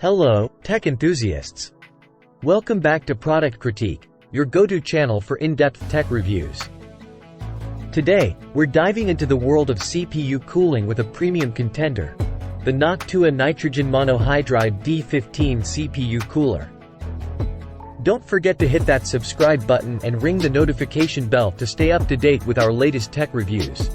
Hello, tech enthusiasts. Welcome back to Product Critique, your go-to channel for in-depth tech reviews. Today, we're diving into the world of CPU cooling with a premium contender, the Noctua nitrogen monohydride D15 CPU cooler. Don't forget to hit that subscribe button and ring the notification bell to stay up to date with our latest tech reviews.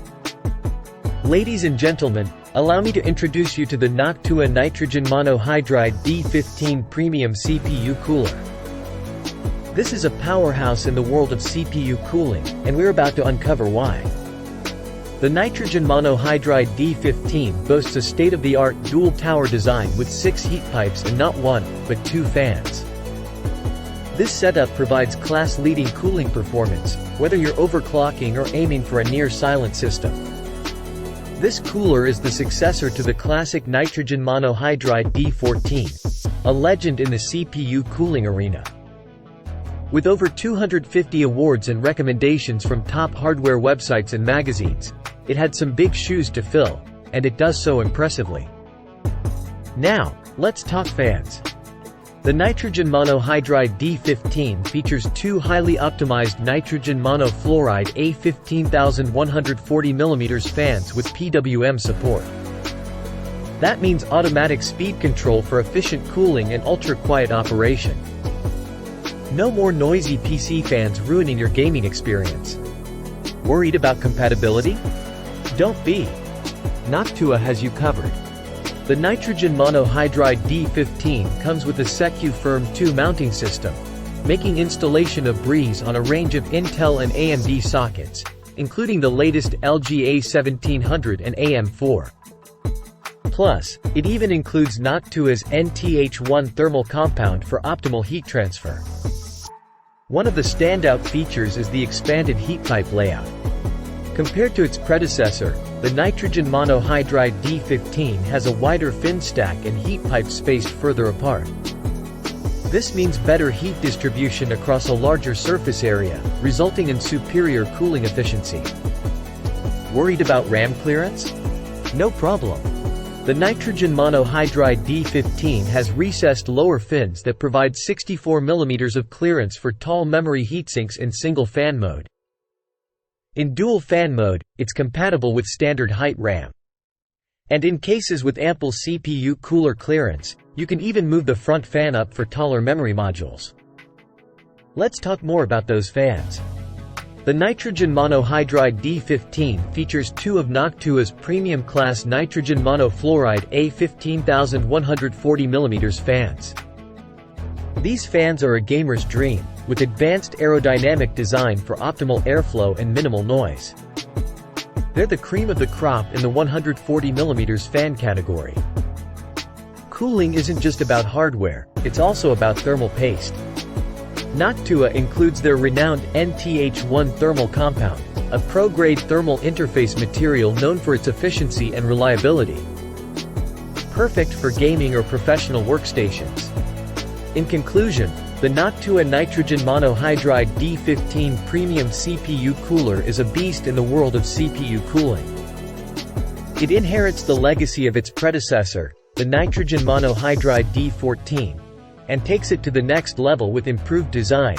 Ladies and gentlemen, allow me to introduce you to the Noctua nitrogen monohydride D15 premium CPU cooler. This is a powerhouse in the world of CPU cooling, and we're about to uncover why. The nitrogen monohydride D15 boasts a state-of-the-art dual-tower design with 6 heat pipes and not 1, but 2 fans. This setup provides class-leading cooling performance, whether you're overclocking or aiming for a near-silent system. This cooler is the successor to the classic nitrogen monohydride D14, a legend in the CPU cooling arena. With over 250 awards and recommendations from top hardware websites and magazines, it had some big shoes to fill, and it does so impressively. Now, let's talk fans. The nitrogen monohydride D15 features 2 highly optimized nitrogen monofluoride A15140mm fans with PWM support. That means automatic speed control for efficient cooling and ultra-quiet operation. No more noisy PC fans ruining your gaming experience. Worried about compatibility? Don't be. Noctua has you covered. The nitrogen monohydride D15 comes with a SecuFirm 2 mounting system, making installation a breeze on a range of Intel and AMD sockets, including the latest LG A1700 and AM4. Plus, it even includes Noctua's NH-1 thermal compound for optimal heat transfer. One of the standout features is the expanded heat pipe layout. Compared to its predecessor, the nitrogen monohydride D15 has a wider fin stack and heat pipes spaced further apart. This means better heat distribution across a larger surface area, resulting in superior cooling efficiency. Worried about RAM clearance? No problem. The nitrogen monohydride D15 has recessed lower fins that provide 64mm of clearance for tall memory heatsinks in single fan mode. In dual fan mode, it's compatible with standard height RAM. And in cases with ample CPU cooler clearance, you can even move the front fan up for taller memory modules. Let's talk more about those fans. The nitrogen monohydride D15 features 2 of Noctua's premium class nitrogen monofluoride A15140mm fans. These fans are a gamer's dream, with advanced aerodynamic design for optimal airflow and minimal noise. They're the cream of the crop in the 140mm fan category. Cooling isn't just about hardware, it's also about thermal paste. Noctua includes their renowned NH-1 thermal compound, a pro-grade thermal interface material known for its efficiency and reliability. Perfect for gaming or professional workstations. In conclusion, the Noctua nitrogen monohydride D15 premium CPU cooler is a beast in the world of CPU cooling. It inherits the legacy of its predecessor, the nitrogen monohydride D14, and takes it to the next level with improved design,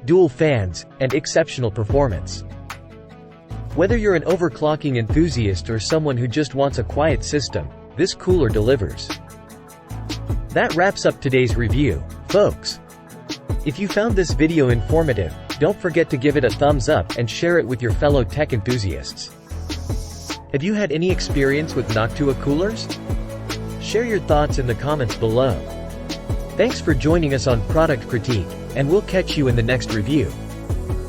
dual fans, and exceptional performance. Whether you're an overclocking enthusiast or someone who just wants a quiet system, this cooler delivers. That wraps up today's review, folks. If you found this video informative, don't forget to give it a thumbs up and share it with your fellow tech enthusiasts. Have you had any experience with Noctua coolers? Share your thoughts in the comments below. Thanks for joining us on Product Critique, and we'll catch you in the next review.